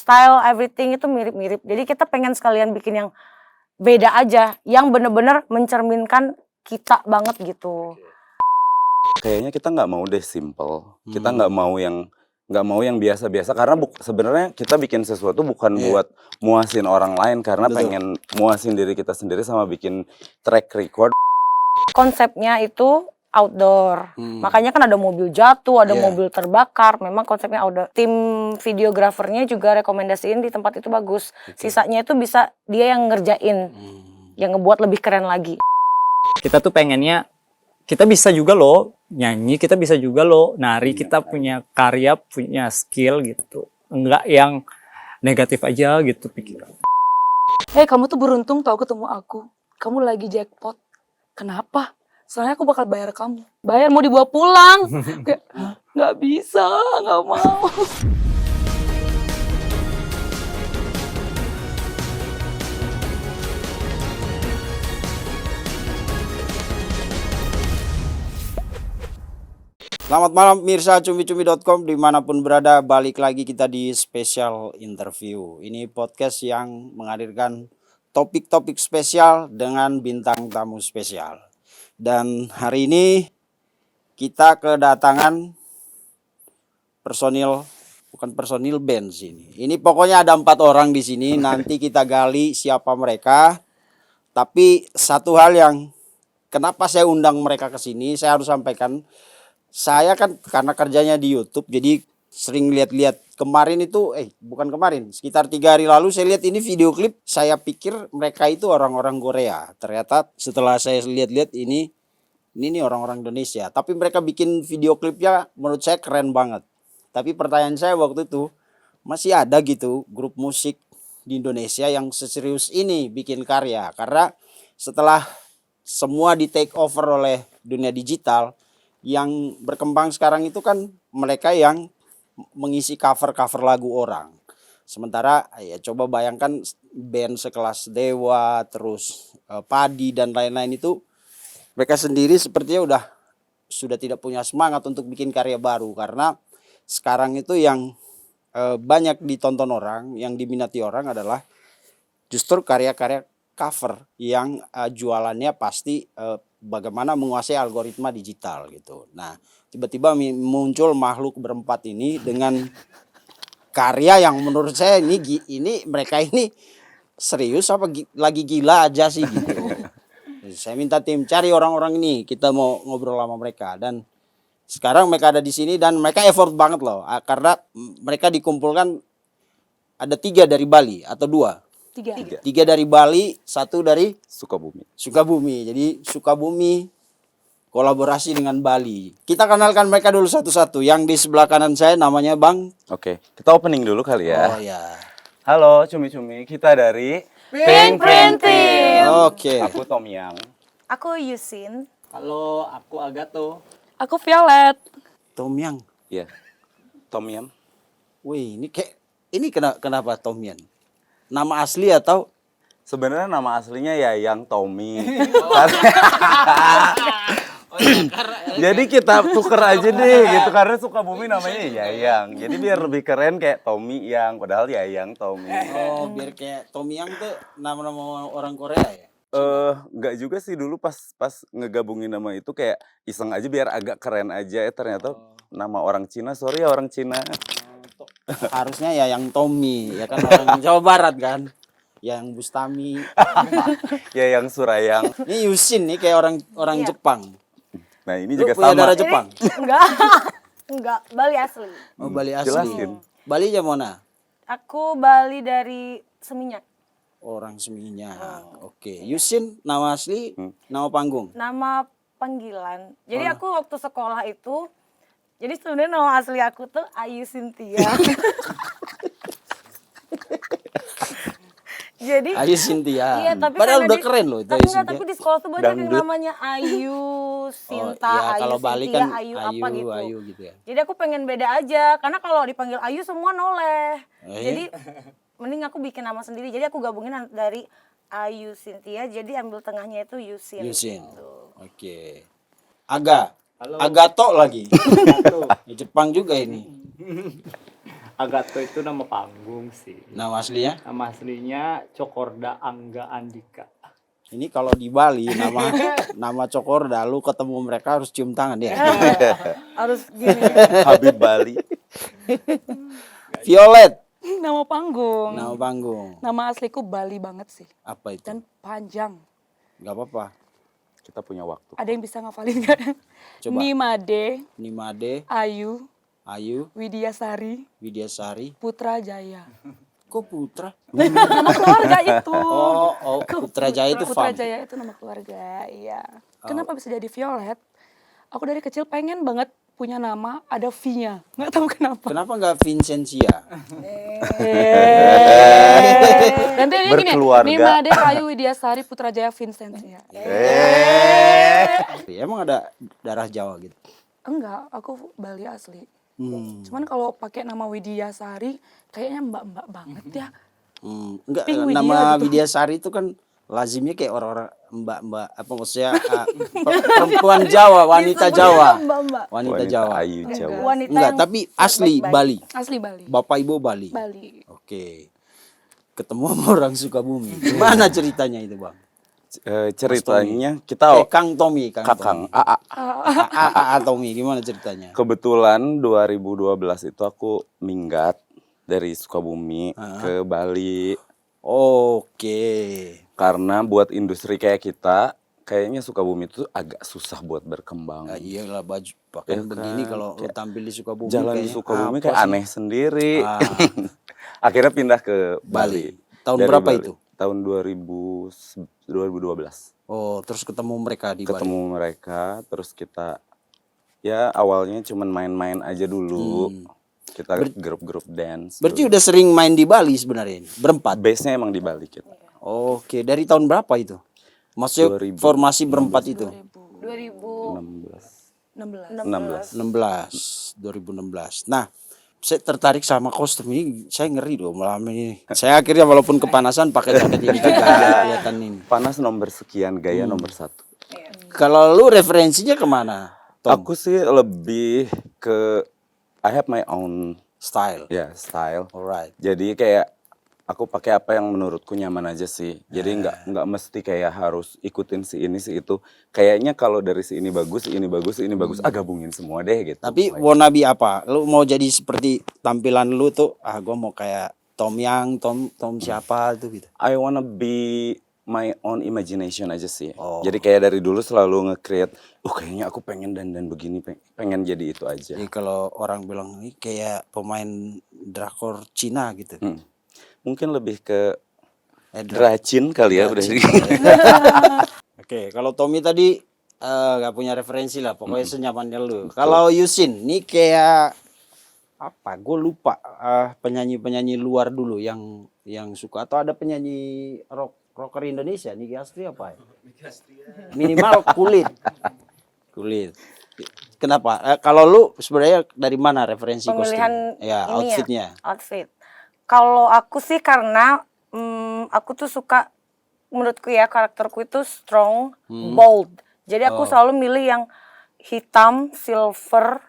style, everything itu mirip-mirip. Jadi kita pengen sekalian bikin yang beda aja, yang bener-bener mencerminkan kita banget gitu. Kayaknya kita nggak mau deh simple. Kita nggak mau yang biasa-biasa karena sebenarnya kita bikin sesuatu bukan buat muasin orang lain karena pengen muasin diri kita sendiri sama bikin track record. Konsepnya itu outdoor. Makanya kan ada mobil jatuh, ada mobil terbakar. Memang konsepnya outdoor. Tim videografernya juga rekomendasiin di tempat itu bagus. Sisanya itu bisa dia yang ngerjain. Yang ngebuat lebih keren lagi. Kita tuh pengennya kita bisa juga loh nyanyi, kita bisa juga loh nari, kita punya karya, punya skill gitu. Enggak yang negatif aja gitu pikiran. Kamu tuh beruntung tau ketemu aku. Kamu lagi jackpot. Kenapa? Soalnya aku bakal bayar kamu. Bayar mau dibawa pulang. Kayak, nggak bisa, nggak mau. Selamat malam pemirsa cumi-cumi.com dimanapun berada, balik lagi kita di special interview. Ini podcast yang menghadirkan topik-topik spesial dengan bintang tamu spesial. Dan hari ini kita kedatangan bukan personil band sini. Ini pokoknya ada 4 orang di sini. Nanti kita gali siapa mereka. Tapi satu hal yang kenapa saya undang mereka ke sini, saya harus sampaikan. Saya kan karena kerjanya di YouTube, jadi sering lihat-lihat kemarin itu, bukan kemarin, sekitar 3 hari lalu saya lihat ini video klip. Saya pikir mereka itu orang-orang Korea. Ternyata setelah saya lihat-lihat ini orang-orang Indonesia. Tapi mereka bikin video klipnya menurut saya keren banget. Tapi pertanyaan saya waktu itu, masih ada gitu grup musik di Indonesia yang seserius ini bikin karya? Karena setelah semua di take over oleh dunia digital, yang berkembang sekarang itu kan mereka yang mengisi cover-cover lagu orang. Sementara ya coba bayangkan band sekelas Dewa, terus Padi dan lain-lain itu, mereka sendiri sepertinya sudah tidak punya semangat untuk bikin karya baru. Karena sekarang itu yang banyak ditonton orang, yang diminati orang adalah justru karya-karya cover yang jualannya pasti bagaimana menguasai algoritma digital gitu. Nah, tiba-tiba muncul makhluk berempat ini dengan karya yang menurut saya ini mereka ini serius apa lagi gila aja sih gitu. Saya minta tim cari orang-orang ini, kita mau ngobrol sama mereka. Dan sekarang mereka ada di sini dan mereka effort banget loh, karena mereka dikumpulkan ada 3 dari Bali atau 2. 3 dari Bali, 1 dari Sukabumi. Jadi Sukabumi kolaborasi dengan Bali. Kita kenalkan mereka dulu satu-satu. Yang di sebelah kanan saya namanya Bang. Oke, kita opening dulu kali ya. Oh ya. Halo cumi-cumi, kita dari Pink Printing. Oke. Aku Tom Yang. Aku Yusin. Halo, aku Agato. Aku Violet. Tom Yang. Iya. Tom Yang. Wih, ini kenapa Tom Yang? Nama asli atau? Sebenarnya nama aslinya Yayang Tommy. Jadi kita tuker aja deh gitu karena Sukabumi namanya Yayang. Jadi biar lebih keren kayak Tommy Yang, padahal Yayang Tommy. Oh, biar kayak Tom Yang tuh nama-nama orang Korea ya? Enggak juga sih, dulu pas ngegabungin nama itu kayak iseng aja biar agak keren aja. Ternyata nama orang Cina, sorry ya orang Cina. Harusnya ya yang Tommy, ya kan orang Jawa Barat kan. Yang Bustami. Yayang Surayang. Ini Yusin nih kayak orang Jepang. Nah, ini Lu juga punya sama. darah Jepang? Enggak, Bali asli. Oh, Bali asli. Jelasin. Bali aja mana? Aku Bali dari Seminyak. Orang Seminyak. Oke. Yusin nama asli, nama panggung. Nama panggilan. Jadi aku waktu sekolah itu, jadi sebenarnya nama asli aku tuh Ayu Cynthia. Jadi Ayu Cynthia. Iya, tapi padahal karena udah keren loh itu Ayu Cynthia. tapi di sekolah tuh banyak yang namanya Ayu, Sinta, iya, Ayu kalau Bali Cynthia, kan Ayu apa gitu. Ayu gitu ya. Jadi aku pengen beda aja, karena kalau dipanggil Ayu semua noleh. Jadi mending aku bikin nama sendiri. Jadi aku gabungin dari Ayu Cynthia, jadi ambil tengahnya itu Yusin. Yusin. Gitu. Oke. Agato lagi. Di Jepang juga ini. Agato itu nama panggung sih. Nama aslinya? Nama aslinya Cokorda Angga Andika. Ini kalau di Bali nama Cokorda, lu ketemu mereka harus cium tangan ya. Harus gini. Habib Bali. Violet, Nama panggung. nama panggung. Nama asliku Bali banget sih. Apa itu? Dan panjang. Gak apa-apa. Kita punya waktu. Ada yang bisa ngafalin gak? Coba. Nimade, Nimade, Ayu, Ayu, Widyasari, Widyasari. Putra Jaya. Kok Putra? Nama keluarga itu. Oh, Putra Jaya itu Putra fam. Jaya itu nama keluarga, iya. Kenapa bisa jadi Violet? Aku dari kecil pengen banget punya nama ada V-nya. Nggak tahu kenapa. Kenapa nggak Vincentia? Nanti ini gini, Berkeluarga. Nimade Ayu Widyasari Putra Jaya Vincentia. Emang ada darah Jawa gitu? Enggak, aku Bali asli. Hmm. Cuman kalau pakai nama Widyasari kayaknya mbak-mbak banget ya. Enggak, Pink Widya nama gitu. Widyasari itu kan lazimnya kayak orang-orang mbak-mbak, apa maksudnya perempuan Jawa, wanita Jawa. Mbak-mbak. Wanita Jawa. Ayu Jawa. Wanita Enggak, yang tapi asli baik-baik. Bali. Asli Bali. Bapak Ibu Bali. Bali. Oke. Ketemu sama orang Sukabumi. Gimana ceritanya itu, Bang? Ceritanya kita Kang Tommy, Kakang Tommy. AA. Tommy, gimana ceritanya? Kebetulan 2012 itu aku minggat dari Sukabumi ke Bali. Oke. Karena buat industri kayak kita, kayaknya Sukabumi itu agak susah buat berkembang. Ya iyalah baju pakai Ya begini kan, kalau lu kayak tampil di Sukabumi Jalan di kayaknya Sukabumi apa kayak sih? aneh sendiri. Ah. Akhirnya pindah ke Bali. Tahun Dari berapa Bali. itu? Tahun 2012. Oh, terus ketemu mereka di Bali. Ketemu mereka, terus kita ya awalnya cuman main-main aja dulu. Kita grup-grup dance. Berarti udah sering main di Bali sebenarnya ini, berempat. Base-nya emang di Bali kita. Oke, dari tahun berapa itu? Maksudnya 2000. formasi berempat itu? 2016. 2016. Nah, saya tertarik sama kostum ini. Saya ngeri loh malam ini. Saya akhirnya walaupun kepanasan pakai jaket ini juga kelihatan ini. Panas nomor sekian, gaya nomor 1. Kalau lu referensinya kemana, Tom? Aku sih lebih ke I have my own Style. style. Alright. Jadi kayak aku pakai apa yang menurutku nyaman aja sih. Jadi nggak mesti kayak harus ikutin si ini si itu. Kayaknya kalau dari si ini bagus, si ini bagus, si ini bagus, gabungin semua deh gitu. Tapi wannabe apa? Lu mau jadi seperti tampilan lu tuh, gua mau kayak Tom Yang, Tom siapa tuh gitu. I wanna be my own imagination aja sih. Oh. Jadi kayak dari dulu selalu nge-create, kayaknya aku pengen dan begini, pengen jadi itu aja. Jadi kalau orang bilang ini kayak pemain drakor Cina gitu. Mungkin lebih ke Dra- rajin kali ya udah. Oke, kalau Tommy tadi gak punya referensi lah, pokoknya senyamannya lu. Kalau Yusin, ini kayak apa? Gue lupa penyanyi-penyanyi luar dulu yang suka, atau ada penyanyi rocker Indonesia, Niki Astria apa ya? Minimal kulit. Kenapa? Kalau lu sebenarnya dari mana referensi Pemilihan kostum? Ya, ini outfitnya. Outfit. Kalau aku sih karena aku tuh suka, menurutku ya karakterku itu strong, bold. Jadi aku selalu milih yang hitam, silver.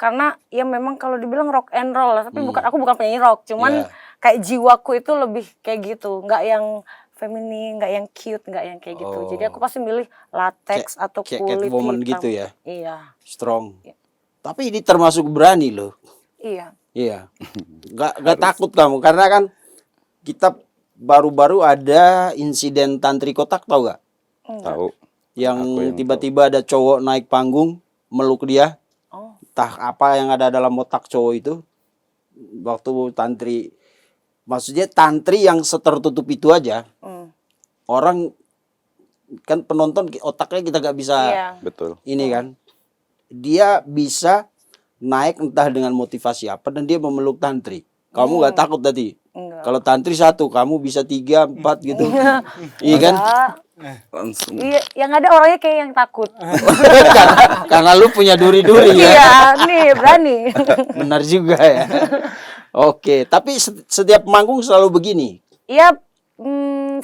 Karena ya memang kalau dibilang rock and roll lah, tapi aku bukan penyanyi rock, cuman kayak jiwaku itu lebih kayak gitu, nggak yang feminin, nggak yang cute, nggak yang kayak gitu. Jadi aku pasti milih latex atau kayak kulit Catwoman hitam. gitu ya? Iya. Strong. Tapi ini termasuk berani loh. Iya. Iya. Gak takut kamu karena kan kita baru-baru ada insiden tantri kotak, tau gak? Tahu. Yang Aku yang tiba-tiba ada cowok naik panggung meluk dia. Oh. Entah apa yang ada dalam otak cowok itu. Waktu tantri, maksudnya tantri yang setertutup itu aja. Orang kan penonton otaknya kita gak bisa Iya. Betul. ini kan. Dia bisa naik entah dengan motivasi apa dan dia memeluk tantri. Kamu nggak takut tadi? Enggak. Kalau tantri 1, kamu bisa 3, 4 gitu. Iya kan? Langsung. Iya, yang ada orangnya kayak yang takut. Karena lu punya duri-duri ya. Iya, nih berani. Benar juga ya. Oke, tapi setiap manggung selalu begini. Iya,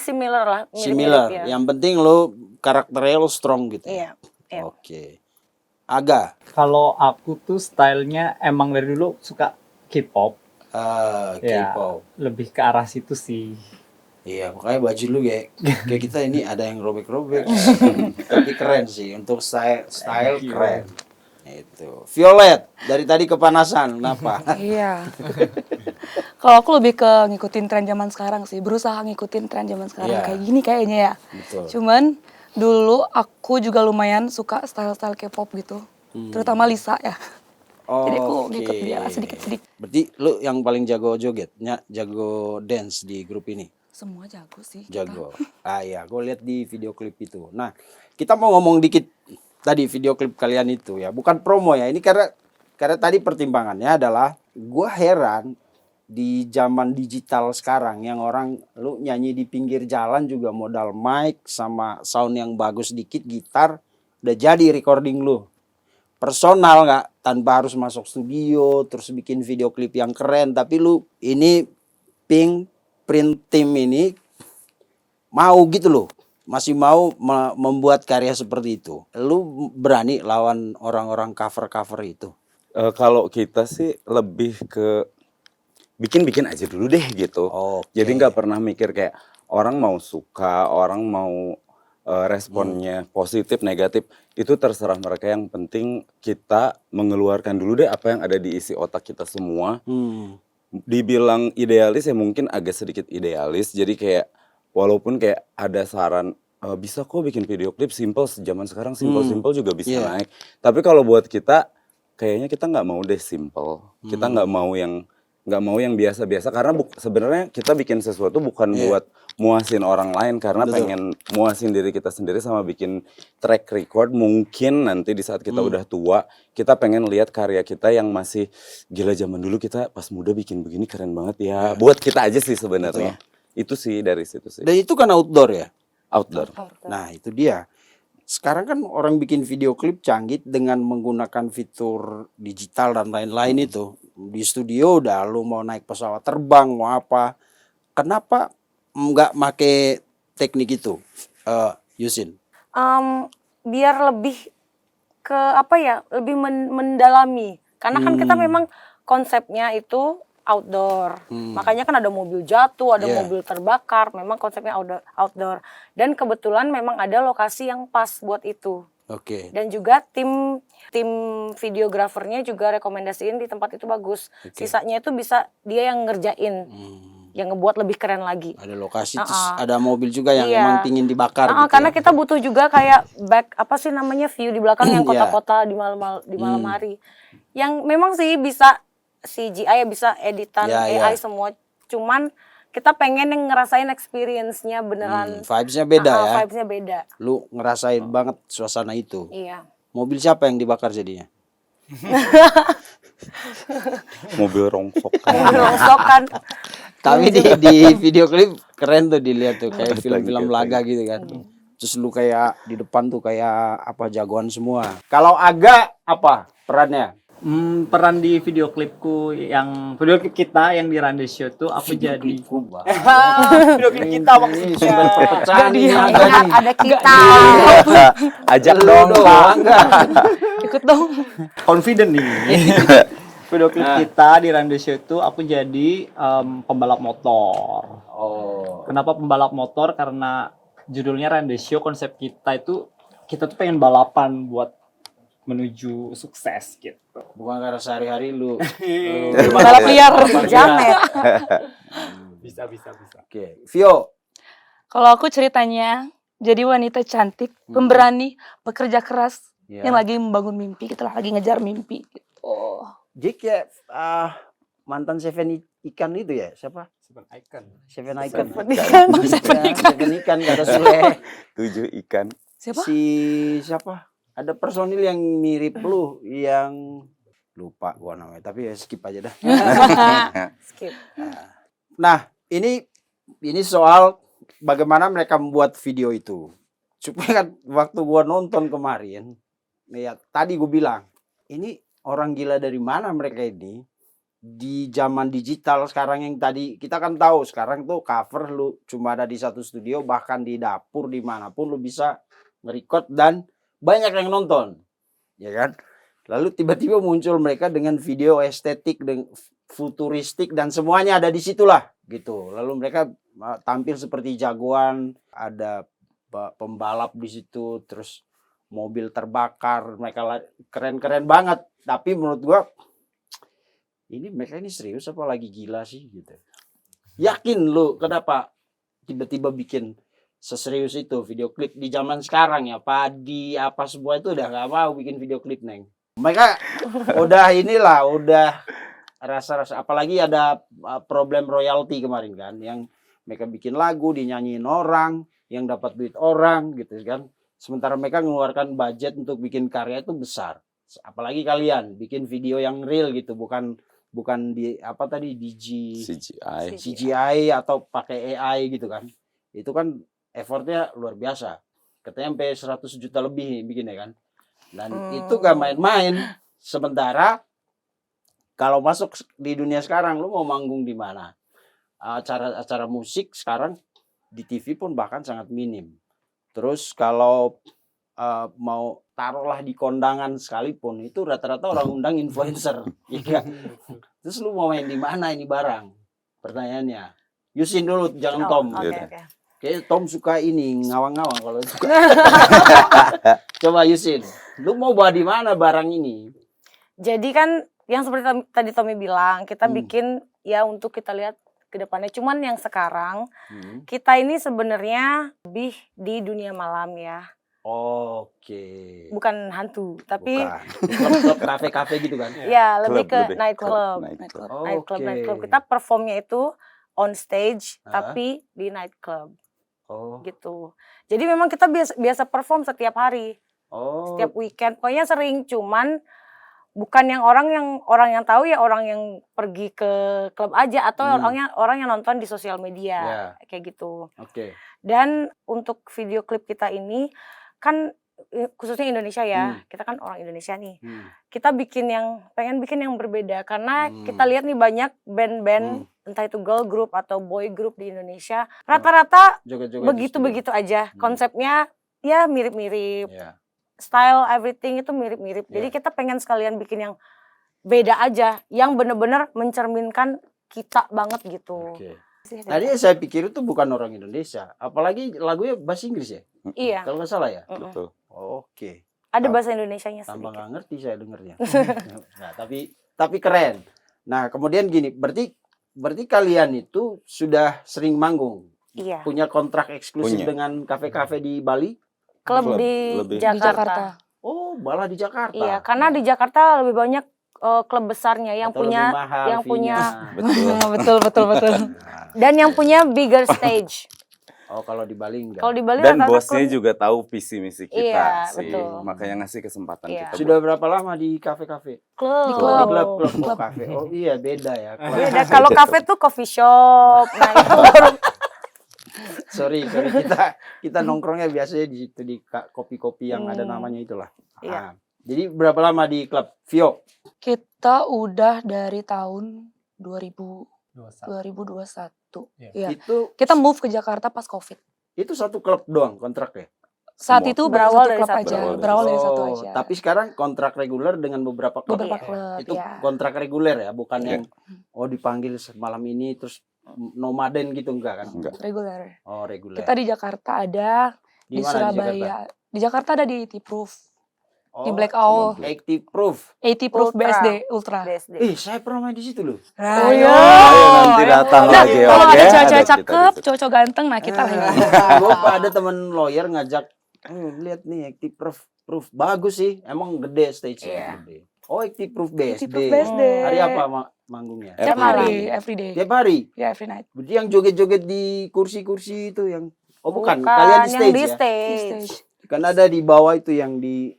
similar lah. mirip-mirip Similar. ya. Yang penting lu karakternya lu strong gitu. Iya. Iya. Oke. Aga. Kalau aku tuh stylenya emang dari dulu suka K-pop. Ya, K-pop. lebih ke arah situ sih. Iya, makanya baju lu kayak kita ini ada yang robek-robek. Tapi keren sih, untuk style keren. Itu. Violet, dari tadi kepanasan, kenapa? Iya. Kalau aku lebih ke ngikutin tren zaman sekarang sih, berusaha ngikutin tren zaman sekarang Iya. kayak gini kayaknya ya. Betul. Cuman dulu aku juga lumayan suka style-style K-pop gitu. Terutama Lisa ya. Jadi aku ngikut dia sedikit-sedikit. Berarti lu yang paling jago joget, jago dance di grup ini? Semua jago sih. kita. Jago. Ah iya, gue lihat di video klip itu. Nah, kita mau ngomong dikit tadi video klip kalian itu ya, bukan promo ya. Ini karena tadi pertimbangannya adalah gue heran di zaman digital sekarang yang orang lu nyanyi di pinggir jalan juga modal mic sama sound yang bagus dikit, gitar udah jadi recording lu. Personal nggak, tanpa harus masuk studio terus bikin video klip yang keren, tapi lu ini print team ini mau gitu loh, masih mau membuat karya seperti itu. Lu berani lawan orang-orang cover itu? Kalau kita sih lebih ke bikin aja dulu deh gitu. Oke. Jadi nggak pernah mikir kayak orang mau suka, orang mau responnya positif negatif, itu terserah mereka. Yang penting kita mengeluarkan dulu deh apa yang ada di isi otak kita semua. Dibilang idealis ya mungkin agak sedikit idealis. Jadi kayak walaupun kayak ada saran bisa kok bikin video klip simple, zaman sekarang simple juga bisa Iya. naik. Tapi kalau buat kita kayaknya kita nggak mau deh simple. Kita nggak mau yang biasa-biasa, karena sebenarnya kita bikin sesuatu bukan buat muasin orang lain, karena pengen muasin diri kita sendiri sama bikin track record. Mungkin nanti di saat kita udah tua, kita pengen lihat karya kita yang masih gila, zaman dulu kita pas muda bikin begini keren banget ya. Buat kita aja sih sebenarnya. Itu sih dari situ sih. Dan itu kan outdoor ya? Outdoor. Nah itu dia. Sekarang kan orang bikin video klip canggih dengan menggunakan fitur digital dan lain-lain itu. Di studio udah lu mau naik pesawat terbang, mau apa. Kenapa nggak make teknik itu, Yusin? Biar lebih ke apa ya, lebih mendalami. Karena kan kita memang konsepnya itu outdoor. Makanya kan ada mobil jatuh, ada mobil terbakar, memang konsepnya outdoor. Dan kebetulan memang ada lokasi yang pas buat itu. Oke. Dan juga tim videografernya juga rekomendasiin di tempat itu bagus. Sisanya itu bisa dia yang ngerjain. Yang ngebuat lebih keren lagi. Ada lokasi, terus ada mobil juga yang Iya. emang pingin dibakar gitu Karena ya? kita butuh juga kayak apa sih namanya, view di belakang yang kota-kota di malam hari. Yang memang sih bisa CGI, ya bisa editan AI semua. Cuman kita pengen yang ngerasain experience-nya beneran. Vibes-nya beda ya? Vibes-nya beda. Lu ngerasain banget suasana itu. Iya. Mobil siapa yang dibakar jadinya? Mobil rongsok. Rongsokan. Tapi di video klip keren tuh dilihat tuh, kayak film-film laga gitu kan. Terus lu kayak di depan tuh kayak apa, jagoan semua. Kalau Aga apa perannya? Peran di video klipku, yang video klip kita yang di Rande Show tuh aku jadi Video klip kita maksudnya. Sumber perpecahan ini Aga Ingat nih. ada kita. Ajak dong. Ikut dong. confident nih. Video klip kita di Rande Show itu aku jadi pembalap motor. Oh. Kenapa pembalap motor? Karena judulnya Rande Show, konsep kita itu kita tuh pengen balapan buat menuju sukses gitu. Bukan karena sehari-hari lu. Balap liar. Jamet. Bisa. Oke, Vio. Kalau aku ceritanya jadi wanita cantik, pemberani, pekerja keras, yang lagi membangun mimpi, kita lagi ngejar mimpi. Gitu. Dia kayak mantan Seven Ikan itu ya, siapa? Seven Icon. Seven Ikan kata Sule. 7 ikan. Siapa? Siapa? Ada personil yang mirip lu, yang lupa gua namanya, tapi ya skip aja dah. Skip. Nah, ini soal bagaimana mereka membuat video itu. Supaya kan waktu gua nonton kemarin, ya tadi gua bilang, ini orang gila dari mana mereka ini? Di zaman digital sekarang yang tadi kita kan tahu sekarang tuh cover lu cuma ada di satu studio, bahkan di dapur dimanapun lu bisa nge-record dan banyak yang nonton, ya kan? Lalu tiba-tiba muncul mereka dengan video estetik, dengan futuristik dan semuanya ada di situlah gitu. Lalu mereka tampil seperti jagoan, ada pembalap di situ, terus mobil terbakar, mereka keren-keren banget. Tapi menurut gua ini mereka ini serius apa lagi gila sih gitu. Yakin lu kenapa tiba-tiba bikin seserius itu video klip di zaman sekarang ya, Padi apa semua itu udah gak mau bikin video klip, Neng. Mereka udah rasa-rasa, apalagi ada problem royalti kemarin kan, yang mereka bikin lagu dinyanyiin orang, yang dapat duit orang gitu kan. Sementara mereka mengeluarkan budget untuk bikin karya itu besar. Apalagi kalian bikin video yang real gitu, bukan di apa tadi CGI atau pakai AI gitu kan. Itu kan effortnya luar biasa. Katanya sampai 100 juta lebih bikinnya kan. Dan itu gak main-main. Sementara kalau masuk di dunia sekarang, lu mau manggung di mana? Acara musik sekarang di TV pun bahkan sangat minim. Terus kalau mau taruhlah di kondangan sekalipun, itu rata-rata orang undang influencer. Ya. Terus lu mau main di mana ini barang? Pertanyaannya. Yusin dulu, jangan Tom. Oke. Kayaknya Tom suka ini ngawang-ngawang kalau suka. Coba Yusin, lu mau bawa di mana barang ini? Jadi kan yang seperti tadi Tommy bilang, kita bikin ya untuk kita lihat ke depannya. Cuman yang sekarang kita ini sebenarnya lebih di dunia malam ya. Oke. Bukan hantu, tapi klub kafe-kafe gitu kan? ya lebih ke nightclub. Oke. Nightclub. Kita performnya itu on stage tapi di nightclub. Oh. Gitu. Jadi memang kita biasa perform setiap hari. Oh. Setiap weekend. Pokoknya sering, cuman bukan yang orang yang tahu ya, orang yang pergi ke klub aja atau orang yang nonton di sosial media kayak gitu. Oke. Dan untuk video klip kita ini kan khususnya Indonesia ya. Kita kan orang Indonesia nih. Kita pengen bikin yang berbeda karena kita lihat nih banyak band-band entah itu girl group atau boy group di Indonesia, rata-rata begitu-begitu aja. Konsepnya ya mirip-mirip. Style everything itu mirip-mirip. Jadi kita pengen sekalian bikin yang beda aja, yang bener-bener mencerminkan kita banget gitu. Tadi saya pikir itu bukan orang Indonesia, apalagi lagunya bahasa Inggris ya? Iya. Kalau nggak salah ya? Betul. Oke. Ada bahasa Indonesianya Tambah sedikit. nggak ngerti saya dengernya. Nah, tapi keren. Nah, kemudian gini, berarti kalian itu sudah sering manggung? Iya. Punya kontrak eksklusif dengan kafe-kafe di Bali? Klub di Jakarta. Oh, malah di Jakarta. Iya, karena di Jakarta lebih banyak klub besarnya yang Atau punya lebih mahal betul. Dan yang punya bigger stage. Oh, kalau di Bali enggak. Kalau di Bali Dan rata-rata bosnya klub- juga tahu visi misi kita Iya, sih. betul. Makanya ngasih kesempatan Iya. kita. Sudah berapa lama di kafe-kafe? klub. Di Oh, klub. klub kafe. Oh iya, beda ya. Beda. Kalau kafe tuh coffee shop. Nah, itu baru sorry kita nongkrongnya biasanya di situ di kopi-kopi yang ada namanya itulah. Iya. Jadi berapa lama di klub Vio? Kita udah dari tahun 2021. Iya. Itu Kita move ke Jakarta pas Covid. satu klub doang kontraknya. Saat Semua. itu Berawal berawal dari klub satu. aja, Berawal berawal dari Oh, satu aja. Tapi sekarang kontrak reguler dengan beberapa klub. Beberapa Iya. klub Itu ya. kontrak reguler ya, bukan Iya. yang dipanggil malam ini terus nomaden gitu enggak kan? Enggak. Reguler. Oh, reguler. Kita di Jakarta ada, di mana Surabaya. Di Jakarta ada di T-Proof, di Oh, Black Owl, Active Proof. 80 Proof Ultra. BSD Ultra. BSD. Saya pernah main di situ loh. Oh iya. Ayo nanti datang Nah, lagi. kalau oke? ada cewek-cewek Ada kita cakep, di situ. cowok-cowok ganteng, nah kita lagi. Gue ada temen lawyer ngajak, lihat nih Active Proof bagus sih, emang gede stage-nya gede. Oh, Active Proof BSD. Active Proof BSD. Hari apa manggungnya? Tiap Every hari, day. every day. Tiap hari. Ya, every night. Berarti yang joget-joget di kursi-kursi itu yang bukan, Bukan, kalian di yang stage di ya? Di stage. stage. Kan ada di bawah itu yang di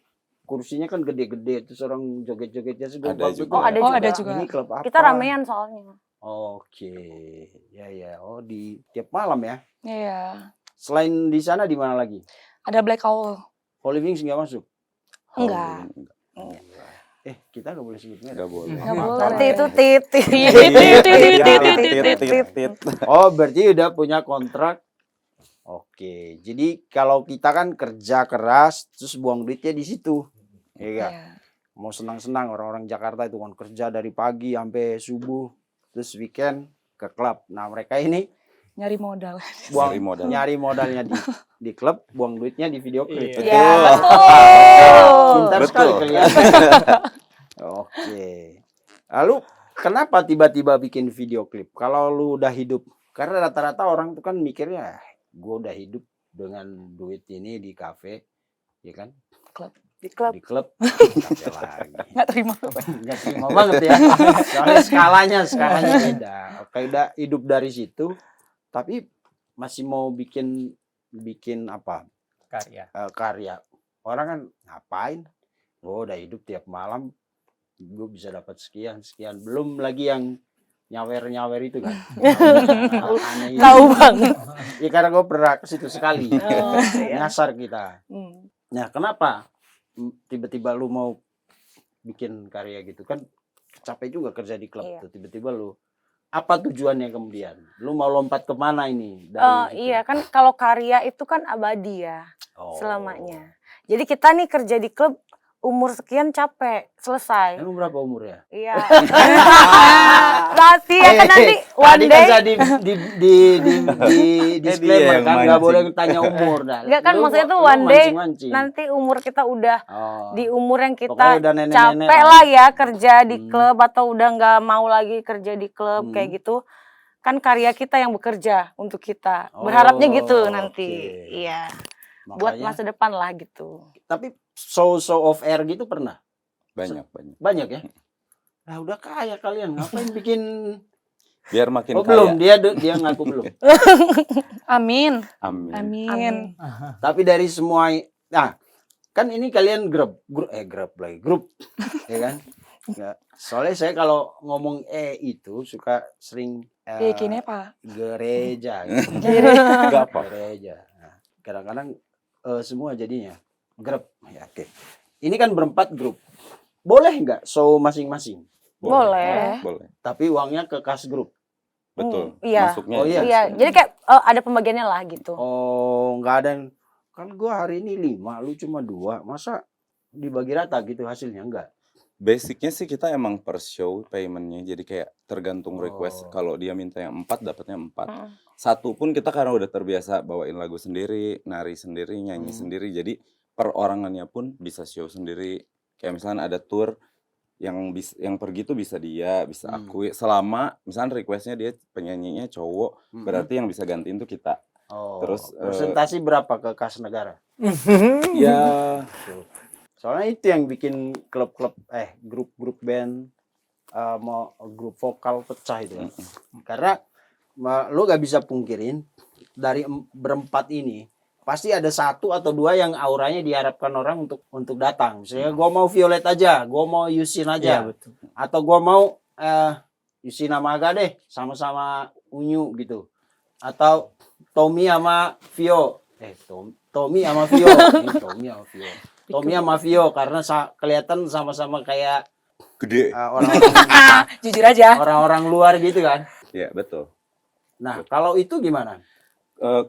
kursinya kan gede-gede terus orang joget-jogetnya sih. Ada juga. Oh, ada Oh, juga. ada juga. Ini klub apa? Kita ramean soalnya. Oke. Ya. Oh, di tiap malam ya. Iya. Selain di sana di mana lagi? Ada Black Owl. Holy Wings nggak masuk? Enggak. Kita nggak boleh sebut merek. Enggak boleh. Nggak boleh. Nanti itu titit. Oh, berarti udah punya kontrak. Oke. Jadi kalau kita kan kerja keras terus buang duitnya di situ. Iya. Iya. mau senang-senang orang-orang Jakarta itu kan kerja dari pagi sampai subuh, terus weekend ke klub. Nah mereka ini Nyari modal. Nyari modal. nyari modalnya di klub, buang duitnya di video klip. Iya. Ya, Pintar Betul. sekali kalian. Oke. Lalu kenapa tiba-tiba bikin video klip? Kalau lu udah hidup, karena rata-rata orang tuh kan mikirnya, gue udah hidup dengan duit ini di kafe, ya kan? di klub. Di klub, kafe lagi. Nggak terima. Nggak terima banget ya. Soalnya skalanya beda. Oke, udah hidup dari situ, tapi masih mau bikin apa? Karya. Karya. Orang kan ngapain? Oh, udah hidup tiap malam, gue bisa dapat sekian. Belum lagi yang nyawer itu kan. Aneh itu. Tahu banget. Ya karena gue pernah ke situ sekali. Oh, iya. Nyasar kita. Hmm. Nah, kenapa tiba-tiba lu mau bikin karya gitu kan? Capek juga kerja di klub Iya. tuh. Tiba-tiba lu apa tujuannya kemudian? Lu mau lompat kemana ini? Iya kan kalau karya itu kan abadi ya Oh. selamanya. Jadi kita nih kerja di klub umur sekian capek selesai. Emang berapa umurnya? Iya. Berarti ya kan nanti one Tadi kan day. saya di disclaimer yang kan nggak mancing. boleh tanya umur dah. Enggak kan Lu- maksudnya tuh lu one day mancing-mancing. nanti umur kita udah Oh. di umur yang Pokoknya kita udah nenek-nenek capek lah. lah ya kerja di klub atau udah nggak mau lagi kerja di klub kayak gitu. Kan karya kita yang bekerja untuk kita. Berharapnya gitu Oh, nanti. oke. Iya. Buat Makanya- masa depan lah gitu. Tapi show off air gitu pernah? Banyak. Banyak ya? Nah udah kaya kalian, ngapain bikin? Biar makin Oh kaya. belum, dia ngaku belum. Amin. Amin. Amin. Tapi dari semua, nah kan ini kalian grup ya kan? Ya, soalnya saya kalau ngomong itu suka sering Kini Pak. gereja, gitu. Enggak apa. Gereja. Nah, kadang-kadang semua jadinya grup. Ya, oke. Ini kan berempat grup. Boleh nggak show masing-masing? Boleh. Boleh. Tapi uangnya ke kas grup. Betul. Iya. Masuknya. Oh, iya. Iya, jadi kayak ada pembagiannya lah gitu. Oh, nggak ada yang kan gua hari ini 5, lu cuma 2. Masa dibagi rata gitu hasilnya enggak? Basicnya sih kita emang per show paymentnya, jadi kayak tergantung request. Oh. Kalau dia minta yang 4, dapatnya 4. Mm. Satu pun kita karena udah terbiasa bawain lagu sendiri, nari sendiri, nyanyi sendiri, jadi perorangannya pun bisa show sendiri. Kayak misalnya ada tour yang pergi tuh bisa dia, bisa aku. Selama misalnya requestnya dia penyanyinya cowok, berarti yang bisa gantiin tuh kita. Oh, Terus, presentasi berapa ke kas negara? Ya Soalnya itu yang bikin klub-klub grup-grup band mau grup vokal pecah itu kan. Karena lu gak bisa pungkirin dari berempat ini pasti ada 1 atau 2 yang auranya diharapkan orang untuk datang. Misalnya gua mau Violet aja, gua mau Yusin aja. Iya, betul. Atau gua mau Yusin sama Aga deh, sama-sama unyu gitu. Atau Tommy sama Vio. Tommy sama Vio. Tommy sama Vio. Tommy sama Vio karena kelihatan sama-sama kayak gede. Jujur aja. orang-orang luar gitu kan. Ya betul. Nah, kalau itu gimana?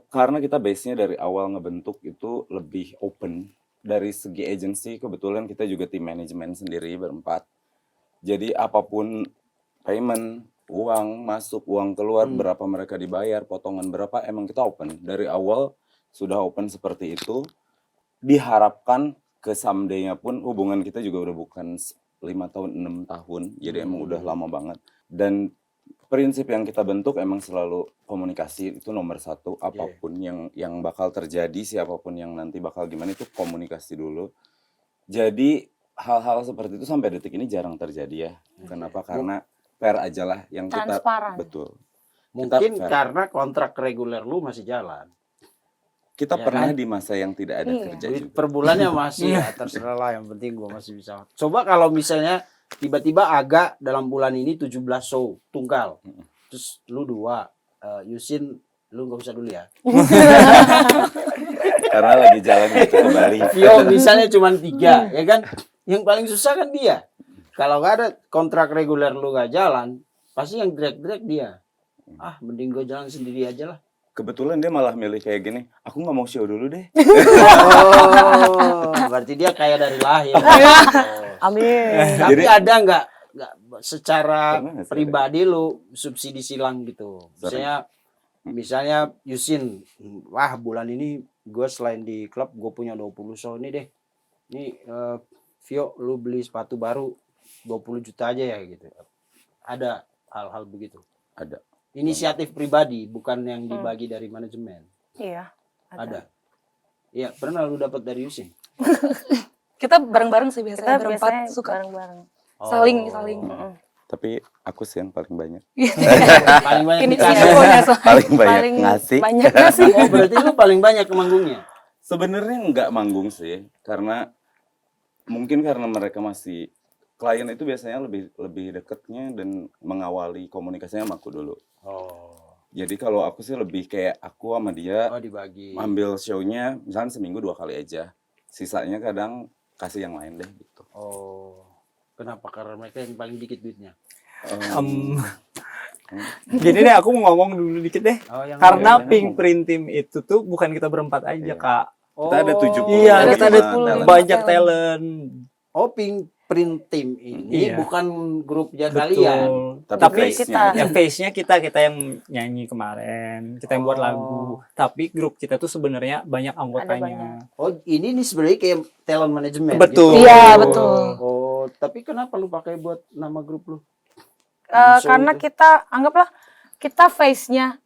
Karena kita base-nya dari awal ngebentuk itu lebih open. Dari segi agency kebetulan kita juga tim manajemen sendiri berempat. Jadi apapun payment, uang masuk, uang keluar, berapa mereka dibayar, potongan berapa, emang kita open. Dari awal sudah open seperti itu. Diharapkan ke someday-nya pun hubungan kita juga udah bukan 5 tahun, 6 tahun. Jadi emang udah lama banget. Dan prinsip yang kita bentuk emang selalu komunikasi itu nomor 1. Apapun yang bakal terjadi, siapapun yang nanti bakal gimana itu komunikasi dulu. Jadi hal-hal seperti itu sampai detik ini jarang terjadi ya. Kenapa? Karena fair aja lah yang kita. Transparan. Betul. Mungkin fair. karena kontrak reguler lu masih jalan. Kita Ya pernah kan? di masa yang tidak ada Iya. kerja Duit juga. per bulannya masih ya terserah lah, yang penting gua masih bisa. Coba kalau misalnya tiba-tiba Aga dalam bulan ini 17 show tunggal. Terus lu 2, Yusin lu gak usah dulu ya. Karena lagi jalan gitu ke Bali. Vio misalnya cuma 3, ya kan? Yang paling susah kan dia. Kalau gak ada kontrak reguler lu gak jalan, pasti yang drag-drag dia. Ah, mending gue jalan sendiri aja lah. Kebetulan dia malah milih kayak gini. Aku nggak mau show dulu deh. Oh, berarti dia kaya dari lahir. Oh. Amin. Tapi Jadi- ada nggak secara Pernah nggak sih pribadi lu subsidi silang gitu? Misalnya Yusin, wah bulan ini gue selain di klub gue punya 20 show nih deh. Nih Vio lu beli sepatu baru 20 juta aja ya gitu. Ada hal-hal begitu. Ada. Inisiatif pribadi bukan yang dibagi dari manajemen. Iya. Ada. Iya, pernah lu dapat dari Yusin? Kita bareng-bareng sih biasanya Kita berempat biasanya suka bareng-bareng. saling. Tapi aku sih yang paling banyak. Paling banyak Ini dikasih. infonya so. Paling banyak ngasih. Banyak ngasih. Oh, berarti lu paling banyak ke manggungnya. Sebenarnya nggak manggung sih, karena mungkin karena mereka masih klien itu biasanya lebih deketnya dan mengawali komunikasinya sama aku dulu. Oh. Jadi kalau aku sih lebih kayak aku sama dia Oh, dibagi. ambil show-nya misalnya seminggu 2 kali aja. Sisanya kadang kasih yang lain deh gitu. Oh. Kenapa? Karena mereka yang paling dikit duitnya. Gini deh, aku mau ngomong dulu dikit deh. Oh, yang Karena lain. Pink Print Team itu tuh bukan kita berempat aja, Iya. Kak. Kita ada 70. Iya, Ada kita ada 70 banyak talent. talent. Oh, Pink Print Team ini Iya. bukan grupnya Betul. kalian. Tapi face-nya kita- aja. yang face-nya kita yang nyanyi kemarin, kita yang buat Oh. lagu. Tapi grup kita tuh sebenarnya banyak anggotanya. banyak. Oh, ini nih sebenarnya kayak talent management. Betul. gitu. Iya, betul. Oh, tapi kenapa lu pakai buat nama grup lu? So, Karena itu. kita anggaplah kita face-nya.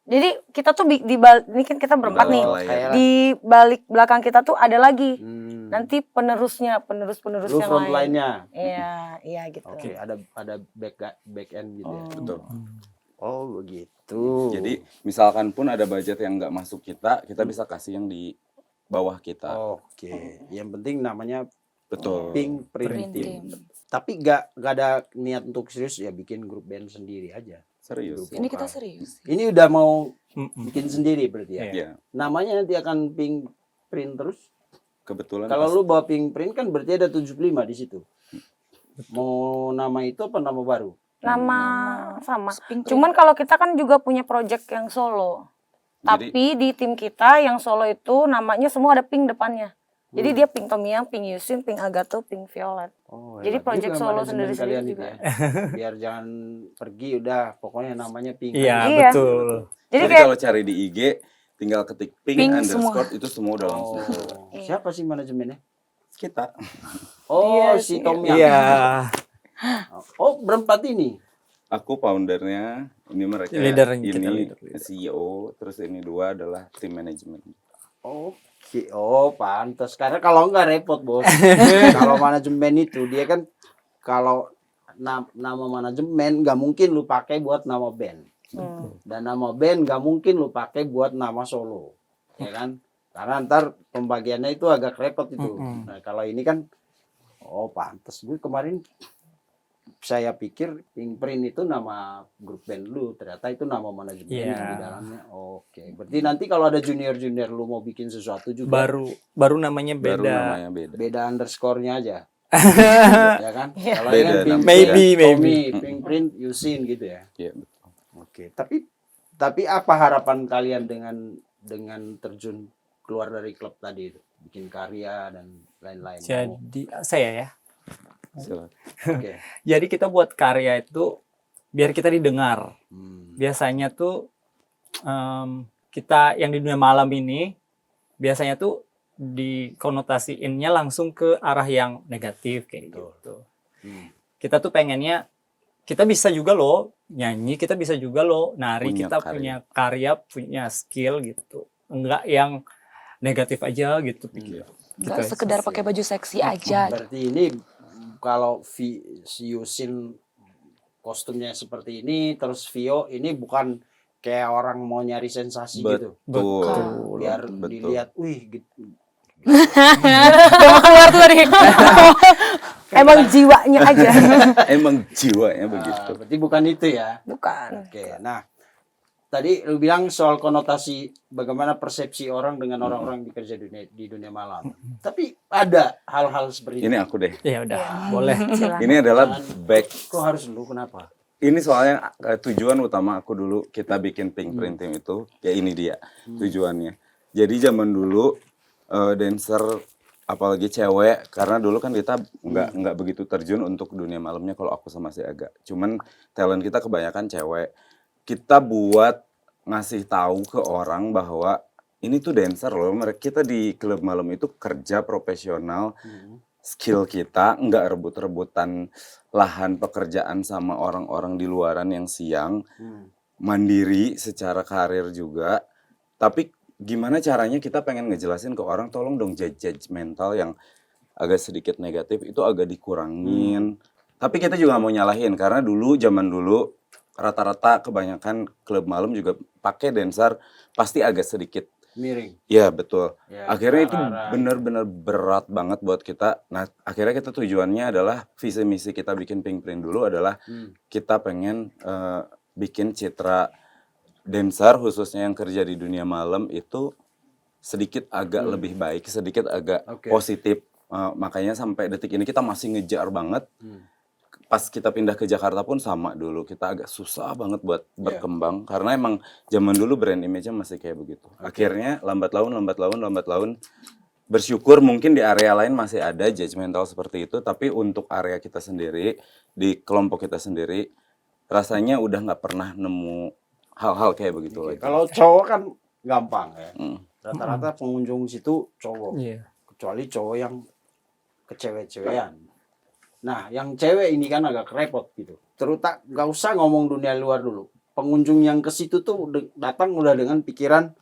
Jadi kita tuh ini kan kita berempat nih. Balik layar. Di balik belakang kita tuh ada lagi. Hmm. Nanti penerus Lu yang front lain. line-nya. Iya, iya gitu. Oke, ada back end gitu ya. Betul. Oh, begitu. Jadi misalkan pun ada budget yang nggak masuk kita bisa kasih yang di bawah kita. Oke, yang penting namanya Betul. Pink Print Print Team. Team. Tapi gak ada niat untuk serius ya bikin grup band sendiri aja. Serius. Ini kita serius. Ini udah mau Mm-mm. bikin sendiri berarti ya. Iya. Namanya nanti akan Pink Print terus. Kebetulan Kalau pas- lu bawa Pink Print kan berarti ada 75 di situ. Mau nama itu apa nama baru? Nama sama. Pink Print. Cuman kalau kita kan juga punya project yang solo. Jadi- Tapi di tim kita yang solo itu namanya semua ada pink depannya. Jadi dia pink Tomiyang, pink Yusin, pink Agato, pink Violet. Oh, Jadi hebat project juga solo manajemen sendiri-sendiri kalian itu juga. ya. Biar jangan pergi udah pokoknya namanya Pink. Iya, Iya. betul. Jadi Jadi kayak kalau cari di IG tinggal ketik pink, Pink underscore itu semua udah langsung. Oh, siapa sih manajemennya? Kita. Oh, si Tom Yang. Iya. Oh, berempat ini. Aku foundernya, ini mereka Leader, kita ini leader. CEO, terus ini 2 adalah tim manajemen. Oke, oh pantas. Karena kalau enggak repot bos. Kalau manajemen itu dia kan kalau nama manajemen nggak mungkin lu pakai buat nama band. Dan nama band nggak mungkin lu pakai buat nama solo, ya kan? Karena ntar pembagiannya itu agak repot itu. Nah kalau ini kan, oh pantas. Gue kemarin saya pikir Pink Print itu nama grup band lu, ternyata itu nama manajemen Iya. yang di dalamnya. Oke, berarti nanti kalau ada junior lu mau bikin sesuatu juga Baru namanya Baru beda. namanya beda. beda underscore-nya aja. Ya kan? Kalau Beda ini kan Pink namanya. Maybe, Print, maybe. Tommy, Pink Print, Yusin gitu ya. Iya, betul. Oke, tapi apa harapan kalian dengan terjun keluar dari klub tadi itu, bikin karya dan lain-lain? Jadi saya ya. Silakan. Oke. Jadi kita buat karya itu biar kita didengar. Hmm. Biasanya tuh kita yang di dunia malam ini biasanya tuh dikonotasiinnya langsung ke arah yang negatif kayak Betul. gitu. Hmm. Kita tuh pengennya kita bisa juga loh nyanyi, kita bisa juga loh nari, Punya kita karya. punya karya, punya skill gitu. Enggak yang negatif aja gitu pikir. Nggak Gitu. sekedar pakai baju seksi aja. Berarti ini kalau si Yusin kostumnya seperti ini, terus Vio ini bukan kayak orang mau nyari sensasi gitu. Betul. Biar Betul. dilihat, wih gitu. Emang keluar tuh tadi. Emang jiwanya aja. Emang jiwanya begitu. Berarti bukan itu ya. Bukan. Oke, nah tadi lu bilang soal konotasi bagaimana persepsi orang dengan orang-orang di kerja di dunia malam. Tapi ada hal-hal seperti Ini aku deh. Ya udah, boleh. Silakan. Ini adalah back. Kok harus lu kenapa? Ini soalnya tujuan utama aku dulu kita bikin Pink Print Team itu ya ini dia tujuannya. Jadi zaman dulu dancer apalagi cewek, karena dulu kan kita nggak begitu terjun untuk dunia malamnya kalau aku sama si Aga. Cuman talent kita kebanyakan cewek. Kita buat ngasih tahu ke orang bahwa ini tuh dancer loh. Kita di klub malam itu kerja profesional. Skill kita nggak rebut-rebutan lahan pekerjaan sama orang-orang di luaran yang siang. Mandiri secara karir juga. Tapi gimana caranya kita pengen ngejelasin ke orang, tolong dong judgmental yang agak sedikit negatif itu agak dikurangin. Tapi kita juga mau nyalahin karena zaman dulu rata-rata kebanyakan klub malam juga pakai dancer pasti agak sedikit Miring. ya betul. Ya, Akhirnya itu arah-arah. benar-benar berat banget buat kita. Nah, akhirnya kita tujuannya adalah visi misi kita bikin Pinkprint dulu adalah kita pengen bikin citra dancer khususnya yang kerja di dunia malam itu sedikit agak lebih baik, sedikit agak positif. Makanya sampai detik ini kita masih ngejar banget. Pas kita pindah ke Jakarta pun sama dulu. Kita agak susah banget buat berkembang. Karena emang zaman dulu brand image-nya masih kayak begitu. Akhirnya lambat laun bersyukur mungkin di area lain masih ada judgmental seperti itu. Tapi untuk area kita sendiri, di kelompok kita sendiri, rasanya udah nggak pernah nemu hal-hal kayak begitu lagi. Kalau cowok kan gampang ya. Rata-rata pengunjung situ cowok. Iya. Kecuali cowok yang kecewek-cewekan. Nah, yang cewek ini kan agak repot gitu. Terutama nggak usah ngomong dunia luar dulu. Pengunjung yang ke situ tuh datang udah dengan pikiran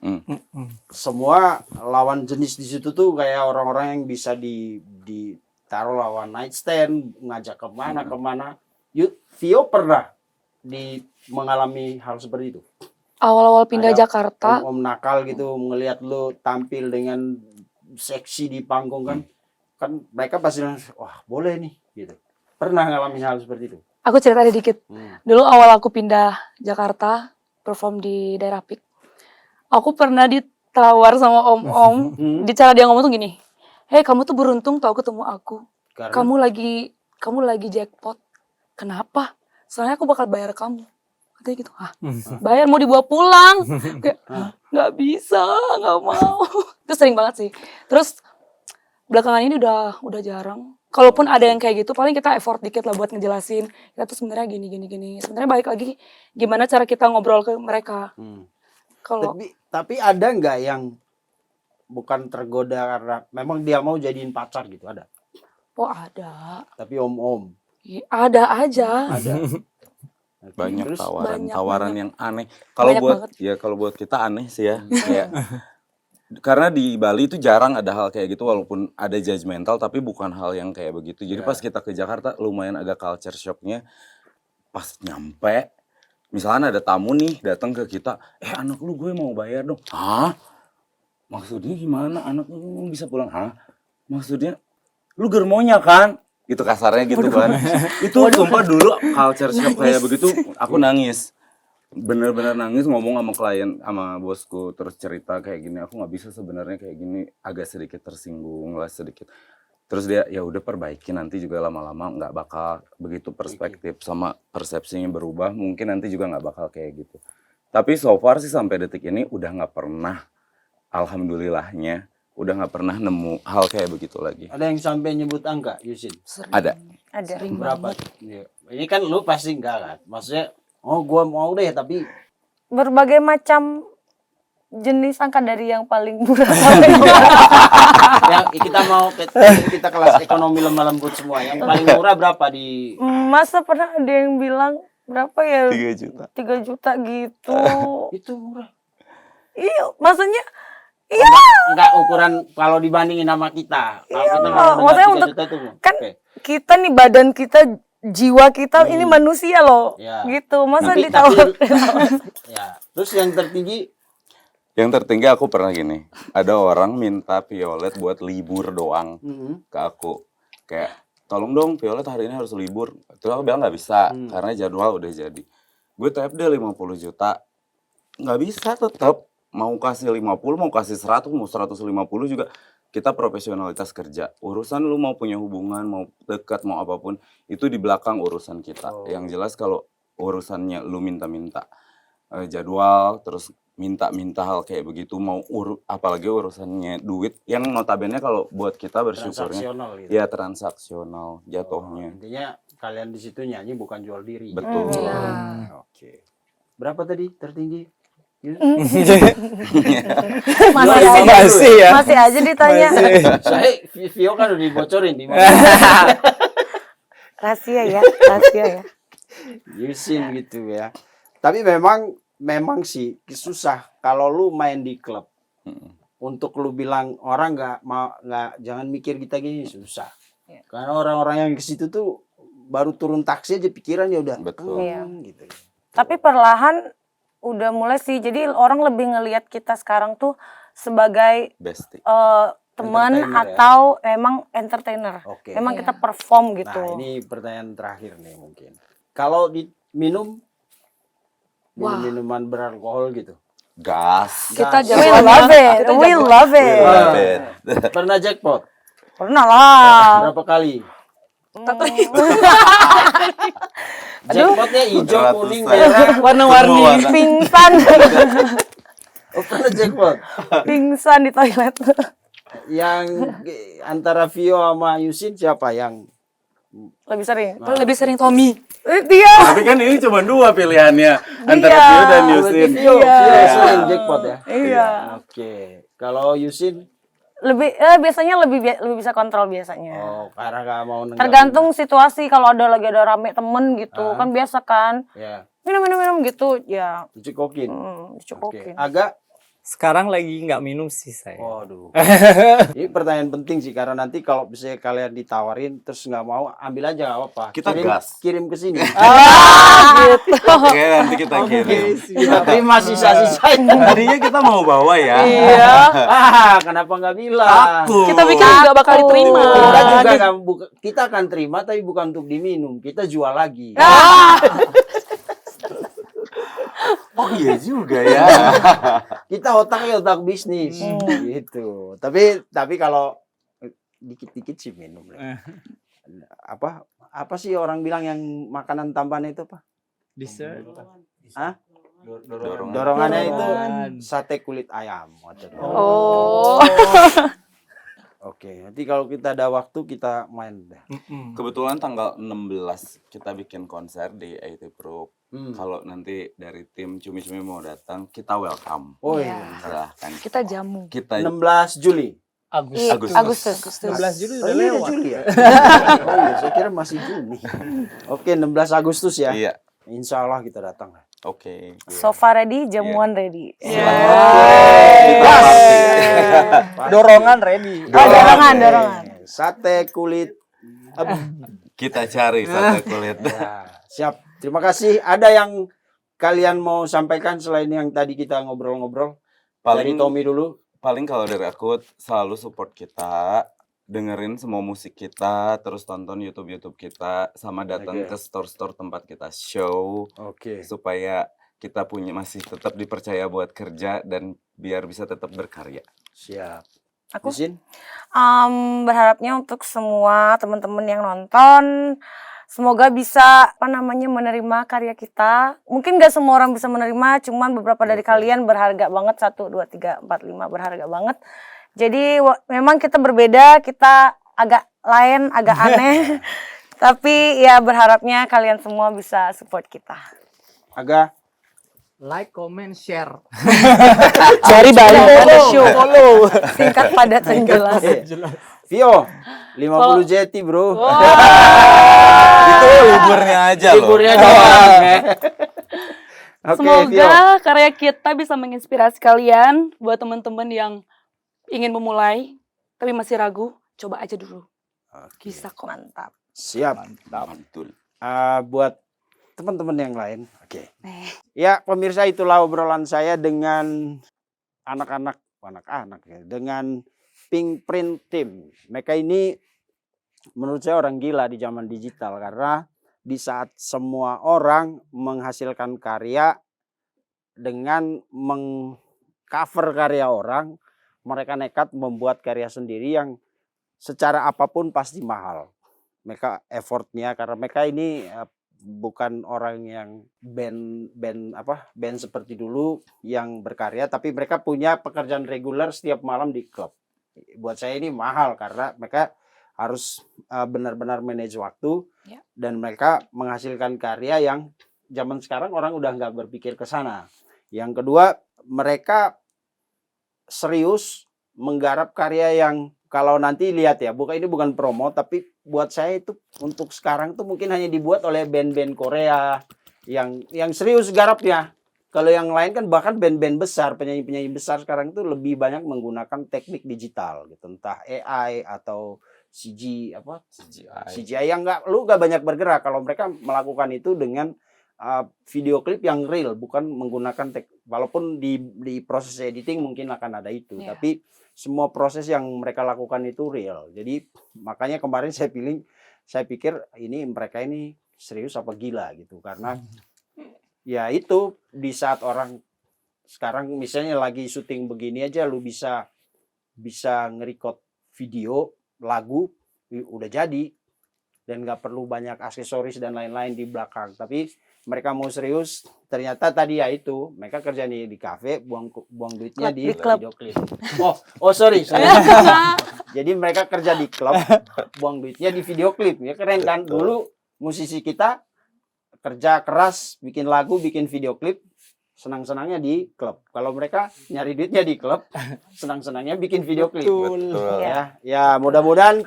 semua lawan jenis di situ tuh kayak orang-orang yang bisa ditaruh lawan night stand, ngajak kemana. Vio pernah mengalami hal seperti itu. Awal-awal pindah Ada Jakarta, Om nakal gitu ngelihat lu tampil dengan seksi di panggung kan mereka pasti wah boleh nih gitu. Pernah ngalamin hal seperti itu? aku cerita dikit. Dulu awal aku pindah Jakarta, perform di daerah PIK. Aku pernah ditawar sama om-om. Di cara dia ngomong tuh gini, "Hei, kamu tuh beruntung tau ketemu aku. Karena Kamu lagi jackpot. Kenapa? Soalnya aku bakal bayar kamu." Katanya gitu. "Hah? Bayar mau dibawa pulang?" Kayak, "Nggak bisa, nggak mau." Itu sering banget sih. Terus belakangan ini udah jarang. Kalaupun ada yang kayak gitu, paling kita effort dikit lah buat ngejelasin. Kita tuh sebenarnya gini. Sebenarnya balik lagi gimana cara kita ngobrol ke mereka. Kalau tapi ada nggak yang bukan tergoda karena memang dia mau jadiin pacar gitu, ada? oh ada. Tapi om-om Ada aja. ada. Banyak Terus tawaran yang aneh. Kalau Banyak buat banget. kalau buat kita aneh sih ya. Kayak karena di Bali itu jarang ada hal kayak gitu walaupun ada judgmental tapi bukan hal yang kayak begitu. Jadi pas kita ke Jakarta lumayan agak culture shocknya pas nyampe. Misalnya ada tamu nih datang ke kita, anak lu gue mau bayar dong. Hah? Maksudnya gimana? Anak lu bisa pulang? Hah? Maksudnya lu germonya kan? Gitu kasarnya gitu kan. Itu sumpah dulu culture shock kayak begitu aku nangis. Bener-bener nangis ngomong sama klien, sama bosku terus cerita kayak gini. Aku nggak bisa sebenarnya kayak gini, agak sedikit tersinggung lah sedikit. Terus dia ya udah perbaiki nanti juga lama-lama nggak bakal begitu perspektif sama persepsinya berubah. Mungkin nanti juga nggak bakal kayak gitu. Tapi so far sih sampai detik ini udah nggak pernah, alhamdulillahnya udah nggak pernah nemu hal kayak begitu lagi. Ada yang sampai nyebut angka, Yusin? Ada. Ada. Berapa? Iya. Ini kan lu pasti enggak kan? Maksudnya, oh gua mau deh tapi Berbagai macam jenis angka dari yang paling murah sampai yang kita kelas ekonomi lemah lembut semua. Yang paling murah berapa di masa pernah ada yang bilang berapa ya? 3 juta. 3 juta gitu. itu murah? Iya, maksudnya iya. Enggak ukuran kalau dibandingin sama kita. Kalau Iya, kita mau dengar maksudnya 3 untuk juta itu kan oke. kita nih badan kita, jiwa kita ini manusia loh. Ya. Gitu. Masa Tapi- ditawar. Ya. Terus yang tertinggi Yang tertinggi aku pernah gini, ada orang minta Violet buat libur doang ke aku. Kayak, tolong dong Violet hari ini harus libur. Terus aku bilang nggak bisa, karena jadwal udah jadi. Gue TFD 50 juta, nggak bisa tetap. Mau kasih 50, mau kasih 100, mau 150 juga. Kita profesionalitas kerja. Urusan lu mau punya hubungan, mau dekat, mau apapun, itu di belakang urusan kita. Yang jelas kalau urusannya lu minta-minta jadwal, terus minta hal kayak begitu, mau apalagi urusannya duit yang notabene kalau buat kita bersyukurnya Transaksional gitu. ya transaksional jatuhnya. Intinya kalian di situ nyanyi bukan jual diri. Betul. Iya. Oke. Berapa tadi tertinggi? Masih ya. Masih aja ditanya. Saya Vio kan udah dibocorin di mana. Rahasia ya. Yusin gitu ya. Tapi memang sih susah kalau lu main di klub. Untuk lu bilang orang nggak jangan mikir kita gini susah. Karena orang-orang yang ke situ tuh baru turun taksi aja pikirannya udah Betul. gitu. Tapi perlahan udah mulai sih. Jadi orang lebih ngelihat kita sekarang tuh sebagai Bestie. teman Entertainer ya? atau emang entertainer. Oke. Emang Iya. kita perform gitu. Nah, ini pertanyaan terakhir nih mungkin. Kalau minum Wah. minuman beralkohol gitu. Gas. Kita Gas. We jagoan love ya. it. Kita We jagoan. love We it. love it. Pernah jackpot? Pernah lah. Berapa kali? Hmm. Jackpotnya hijau, Ratusan. kuning, merah. Warna-warni. Semua warna. Pingsan. Oh, pernah jackpot? Pingsan di toilet. Yang antara Vio sama Yusin siapa yang Lebih sering. Lebih sering Tommy. Dia. Tapi kan ini cuma dua pilihannya antara Iya. Vio dan Berarti Yusin. Vio Iya. sering jackpot ya? Iya. Oke. Kalau Yusin, Lebih biasanya lebih bisa kontrol biasanya. oh karena gak mau nenggak. Tergantung situasi, kalau lagi ada rame temen gitu kan biasa kan Ya, minum gitu ya dicekokin. Oke. dicukukin. Agak, Sekarang lagi nggak minum sih saya. waduh. Ini pertanyaan penting sih karena nanti kalau misalnya kalian ditawarin terus nggak mau, ambil aja nggak apa-apa. Kita gas. Kirim ke sini. Oke, nanti kita kirim. Kita terima sisa-sisanya. Tadinya kita mau bawa ya. Iya. Kenapa nggak bilang? Takut. Kita pikir nggak bakal diterima. Kita juga kita akan terima tapi bukan untuk diminum, kita jual lagi. Oh iya juga ya. Kita otaknya otak bisnis gitu. Tapi kalau dikit-dikit sih minum lah. Apa sih orang bilang yang makanan tambahan itu apa? Dessert. Hah? Dorongan. Dorongannya itu Dorongan. sate kulit ayam. Oh. Oke, nanti kalau kita ada waktu kita main deh. Kebetulan tanggal 16 kita bikin konser di IT Pro. Hmm. Kalau nanti dari tim Cumi-Cumi mau datang, kita welcome. Oh Iya. iya. Silahkan. Kita jamu. Kita 16 Juli. Agustus. 16 Juli Oh udah iya, lewat. Juli ya. Oh iya, saya kira masih Juni. Oke, 16 Agustus ya. Iya. Insya Allah kita datang. Oke. Sofa ready, jamuan ready. Kita Gas. party. Dorongan ready. Dorongan. Sate kulit. Kita cari sate kulit. Ya, siap. Terima kasih. Ada yang kalian mau sampaikan selain yang tadi kita ngobrol-ngobrol? Dari Tommy dulu. Paling kalau dari aku selalu support kita, dengerin semua musik kita, terus tonton YouTube kita, sama datang Oke. ke store-store tempat kita show, Oke. supaya kita masih tetap dipercaya buat kerja dan biar bisa tetap berkarya. Siap. Aku Yusin? berharapnya untuk semua teman-teman yang nonton, semoga bisa menerima karya kita. Mungkin gak semua orang bisa menerima, cuman beberapa dari kalian berharga banget. 1, 2, 3, 4, 5 berharga banget. Jadi memang kita berbeda, kita agak lain, agak aneh. Tapi ya berharapnya kalian semua bisa support kita. Aga? Like, comment, share. Cari Bali Show. Follow. Singkat, padat, dan jelas. Vio, 50 jeti bro. Itu liburnya aja loh. Liburnya doang. Oke, Vio. Semoga karya kita bisa menginspirasi kalian buat teman-teman yang ingin memulai tapi masih ragu, coba aja dulu. Bisa kok. Mantap. Siap. Mantul. Buat teman-teman yang lain. Oke. Ya, pemirsa, itulah obrolan saya dengan anak-anak ya, dengan Pink Print Team. Mereka ini menurut saya orang gila di zaman digital karena di saat semua orang menghasilkan karya dengan mengcover karya orang, mereka nekat membuat karya sendiri yang secara apapun pasti mahal. Mereka effortnya karena mereka ini bukan orang yang band seperti dulu yang berkarya, tapi mereka punya pekerjaan reguler setiap malam di klub. Buat saya ini mahal karena mereka harus benar-benar manage waktu dan mereka menghasilkan karya yang zaman sekarang orang udah nggak berpikir ke sana. Yang kedua, mereka serius menggarap karya yang kalau nanti lihat ya, ini bukan promo, tapi buat saya itu untuk sekarang tuh mungkin hanya dibuat oleh band-band Korea yang serius garapnya. Kalau yang lain kan bahkan band-band besar, penyanyi-penyanyi besar sekarang itu lebih banyak menggunakan teknik digital gitu, entah AI atau CGI yang lu nggak banyak bergerak. Kalau mereka melakukan itu dengan video klip yang real, bukan menggunakan walaupun di proses editing mungkin akan ada itu, tapi semua proses yang mereka lakukan itu real. Jadi makanya kemarin saya pikir mereka ini serius apa gila gitu, karena ya itu di saat orang sekarang misalnya lagi syuting begini aja lu bisa nge-record video lagu udah jadi dan nggak perlu banyak aksesoris dan lain-lain di belakang. Tapi mereka mau serius, ternyata tadi ya itu mereka kerja di kafe, buang duitnya di video klip. Sorry. Jadi mereka kerja di klub, buang duitnya di video klip. Ya keren kan? Dulu musisi kita kerja keras, bikin lagu, bikin video klip, senang-senangnya di klub. Kalau mereka nyari duitnya di klub, senang-senangnya bikin video klip. Betul. Ya mudah-mudahan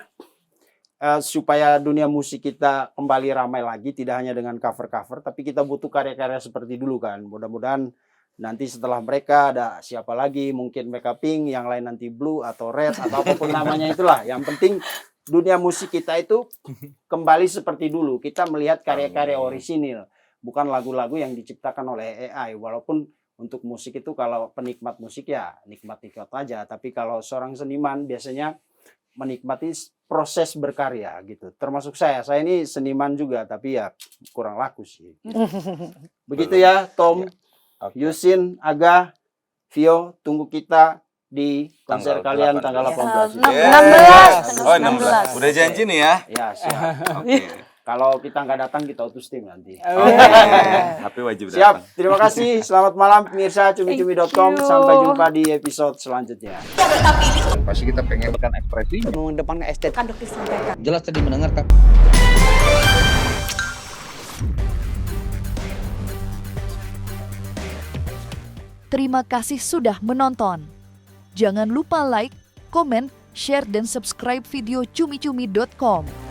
supaya dunia musik kita kembali ramai lagi, tidak hanya dengan cover-cover, tapi kita butuh karya-karya seperti dulu kan. Mudah-mudahan nanti setelah mereka ada siapa lagi, mungkin mereka Pink, yang lain nanti Blue atau Red atau apapun namanya itulah. Yang penting dunia musik kita itu kembali seperti dulu. Kita melihat karya-karya orisinil, bukan lagu-lagu yang diciptakan oleh AI. Walaupun untuk musik itu kalau penikmat musik ya nikmat-nikmat aja, tapi kalau seorang seniman biasanya menikmati proses berkarya gitu. Termasuk saya ini seniman juga, tapi ya kurang laku sih. Begitu ya, Tom, Yusin, Aga, Vio, tunggu kita di konser kalian tanggal 18. 16. Udah janji nih ya. Ya, siap. Kalau kita nggak datang, kita utus tim nanti. Tapi wajib Siap, datang. terima kasih. Selamat malam pemirsa cumi-cumi.com. Sampai jumpa di episode selanjutnya. Pasti kita pengen ekspresi. Mengedepankan estetika. Kan dokter sampaikan. Jelas tadi mendengarkan. Terima kasih sudah menonton. Jangan lupa like, komen, share, dan subscribe video cumi-cumi.com.